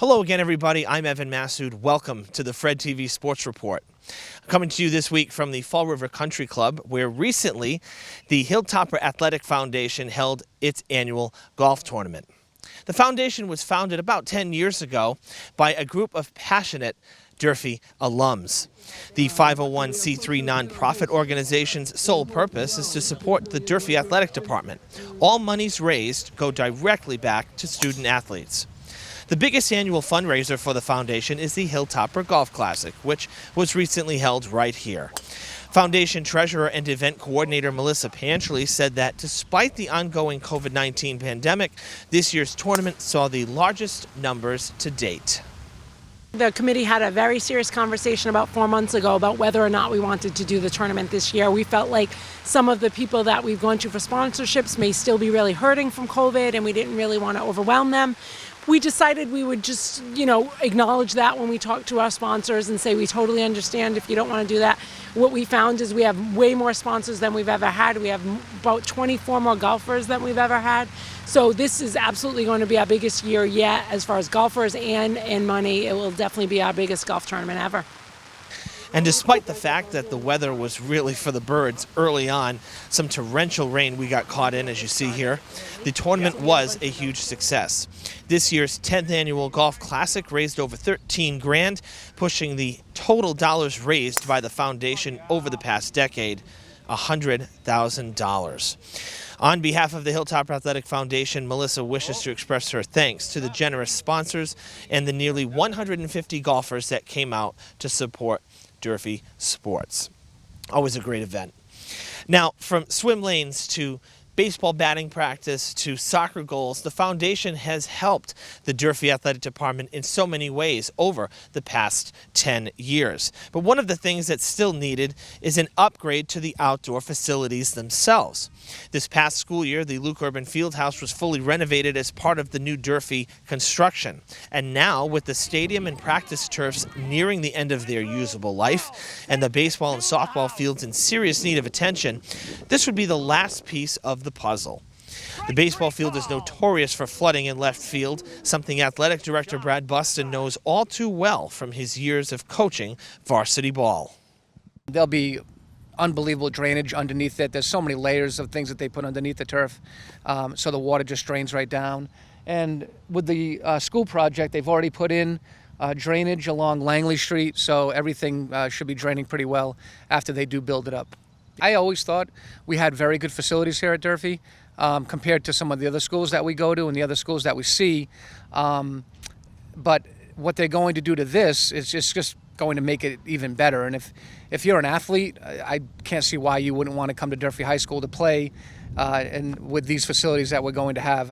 Hello again, everybody. I'm Evan Massoud. Welcome to the Fred TV Sports Report. Coming to you this week from the Fall River Country Club, where recently the Hilltopper Athletic Foundation held its annual golf tournament. The foundation was founded about 10 years ago by a group of passionate Durfee alums. The 501c3 nonprofit organization's sole purpose is to support the Durfee Athletic Department. All monies raised go directly back to student athletes. The biggest annual fundraiser for the foundation is the Hilltopper Golf Classic, which was recently held right here. Foundation treasurer and event coordinator Melissa Panchley said that despite the ongoing COVID-19 pandemic, this year's tournament saw the largest numbers to date. The committee had a very serious conversation about 4 months ago about whether or not we wanted to do the tournament this year. We felt like some of the people that we've gone to for sponsorships may still be really hurting from COVID, and we didn't really want to overwhelm them. We decided we would just, acknowledge that when we talk to our sponsors and say we totally understand if you don't want to do that. What we found is we have way more sponsors than we've ever had. We have about 24 more golfers than we've ever had. So this is absolutely going to be our biggest year yet as far as golfers and in money. It will definitely be our biggest golf tournament ever. And despite the fact that the weather was really for the birds early on, some torrential rain we got caught in, as you see here, the tournament was a huge success. This year's 10th annual Golf Classic raised over $13 grand, pushing the total dollars raised by the foundation over the past decade, $100,000. On behalf of the Hilltopper Athletic Foundation, Melissa wishes to express her thanks to the generous sponsors and the nearly 150 golfers that came out to support Durfee sports. Always a great event. Now, from swim lanes to baseball batting practice to soccer goals, the foundation has helped the Durfee Athletic Department in so many ways over the past 10 years. But one of the things that's still needed is an upgrade to the outdoor facilities themselves. This past school year, the Luke Urban Fieldhouse was fully renovated as part of the new Durfee construction. And now, with the stadium and practice turfs nearing the end of their usable life and the baseball and softball fields in serious need of attention, this would be the last piece of the puzzle. The baseball field is notorious for flooding in left field, something Athletic Director Brad Buston knows all too well from his years of coaching varsity ball. There'll be unbelievable drainage underneath it. There's so many layers of things that they put underneath the turf, so the water just drains right down. And with the school project, they've already put in drainage along Langley Street, so everything should be draining pretty well after they do build it up. I always thought we had very good facilities here at Durfee compared to some of the other schools that we go to and the other schools that we see. But what they're going to do to this is just going to make it even better. And if you're an athlete, I can't see why you wouldn't want to come to Durfee High School to play and with these facilities that we're going to have.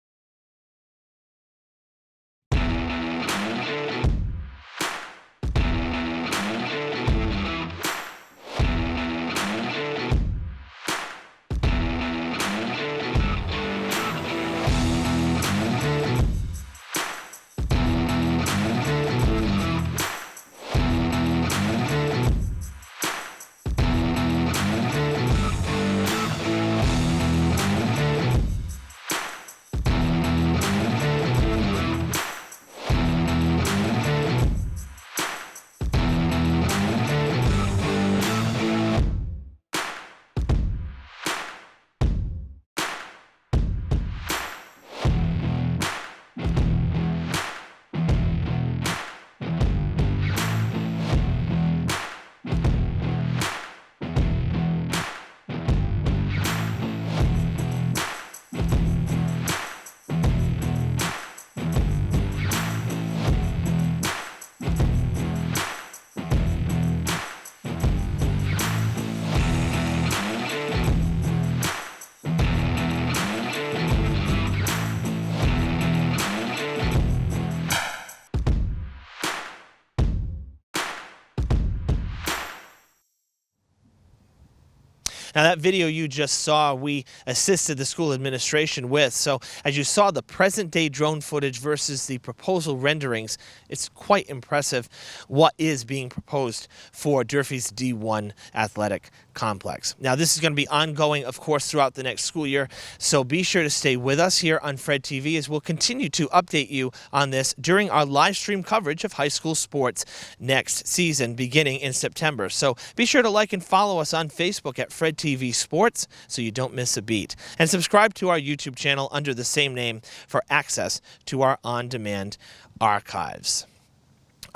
Now, that video you just saw, we assisted the school administration with. So as you saw the present-day drone footage versus the proposal renderings, it's quite impressive what is being proposed for Durfee's D1 athletic complex. Now, this is going to be ongoing, of course, throughout the next school year, so be sure to stay with us here on Fred TV as we'll continue to update you on this during our live stream coverage of high school sports next season beginning in September. So be sure to like and follow us on Facebook at Fred TV Sports so you don't miss a beat. And subscribe to our YouTube channel under the same name for access to our on-demand archives.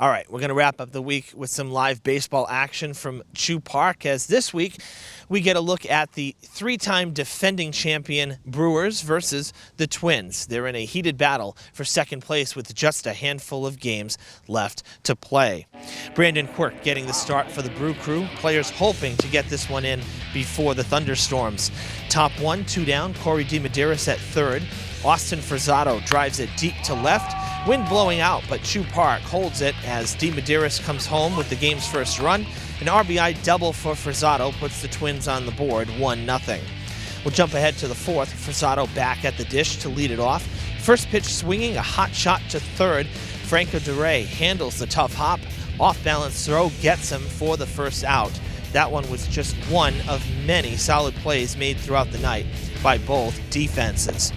All right, we're going to wrap up the week with some live baseball action from Chew Park, as this week we get a look at the three-time defending champion Brewers versus the Twins. They're in a heated battle for second place with just a handful of games left to play. Brandon Quirk getting the start for the Brew Crew. Players hoping to get this one in before the thunderstorms. Top one, two down, Corey DeMedeiros at third. Austin Frazado drives it deep to left. Wind blowing out, but Chew Park holds it as DeMedeiros comes home with the game's first run. An RBI double for Frazado puts the Twins on the board, 1-0. We'll jump ahead to the fourth. Frazado back at the dish to lead it off. First pitch swinging, a hot shot to third. Franco DeRay handles the tough hop. Off-balance throw gets him for the first out. That one was just one of many solid plays made throughout the night by both defenses.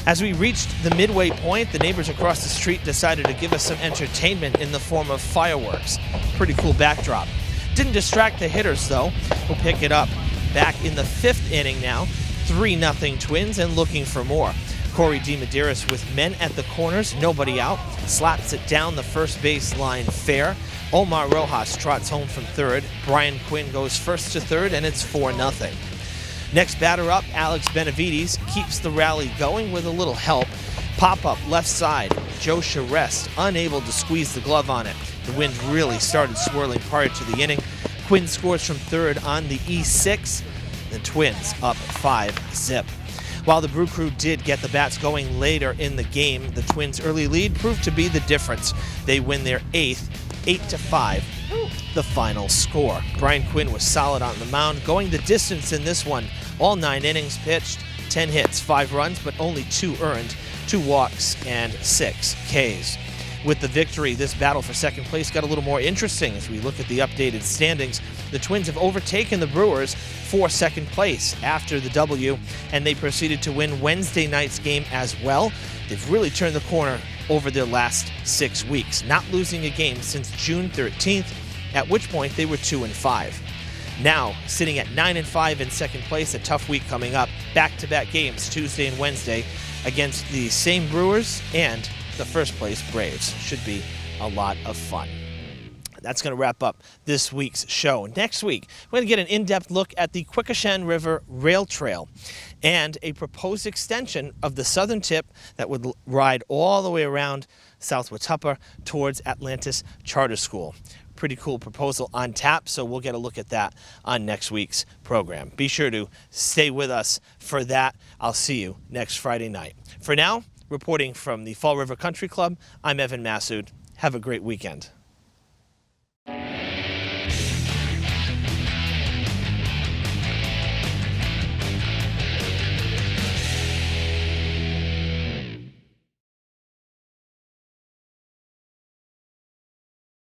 As we reached the midway point, the neighbors across the street decided to give us some entertainment in the form of fireworks. Pretty cool backdrop. Didn't distract the hitters, though. We'll pick it up back in the fifth inning now. 3-0 Twins and looking for more. Corey DeMedeiros with men at the corners, nobody out, slaps it down the first base line fair. Omar Rojas trots home from third. Brian Quinn goes first to third, and it's 4-0. Next batter up, Alex Benavides keeps the rally going with a little help. Pop-up left side, Joe Charest unable to squeeze the glove on it. The wind really started swirling prior to the inning. Quinn scores from third on the E6. The Twins up 5-0. While the Brew Crew did get the bats going later in the game, the Twins' early lead proved to be the difference. They win their eighth, 8-5. The final score. Brian Quinn was solid on the mound, going the distance in this one. All 9 innings pitched, 10 hits, 5 runs, but only 2 earned, 2 walks, and 6 Ks. With the victory, this battle for second place got a little more interesting as we look at the updated standings. The Twins have overtaken the Brewers for second place after the W, and they proceeded to win Wednesday night's game as well. They've really turned the corner over their last 6 weeks, not losing a game since June 13th, at which point they were 2-5. Now, sitting at 9-5 in second place, a tough week coming up. Back-to-back games, Tuesday and Wednesday, against the same Brewers and the first place Braves. Should be a lot of fun. That's going to wrap up this week's show. Next week, we're going to get an in-depth look at the Quequechan River Rail Trail and a proposed extension of the southern tip that would ride all the way around South Watuppa towards Atlantis Charter School. Pretty cool proposal on tap, so we'll get a look at that on next week's program. Be sure to stay with us for that. I'll see you next Friday night. For now, reporting from the Fall River Country Club, I'm Evan Massoud. Have a great weekend.